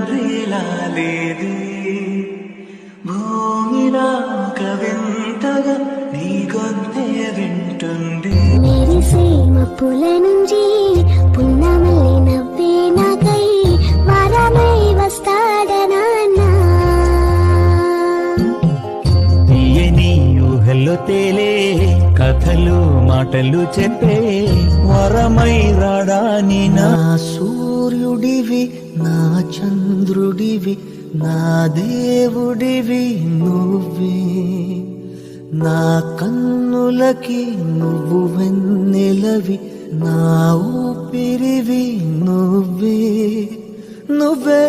తండ్రిలా లేదే భూమిరాక వింతగా నీ గొంతే వింటుంది మెరిసే మప్పుల నుంచి పున్నమల్లి నవ్వే నాకై వారమై వస్తాడనా తీయని ఊహల్లో తేలే కథలు మాటలు చెప్పే వరమై రాడాని నా సూర్యుడివి నా చంద్రుడివి నా దేవుడివి నువ్వే నా కన్నులకి నువ్వు వెన్నెలవి నా ఊపిరివి నువ్వే నువ్వే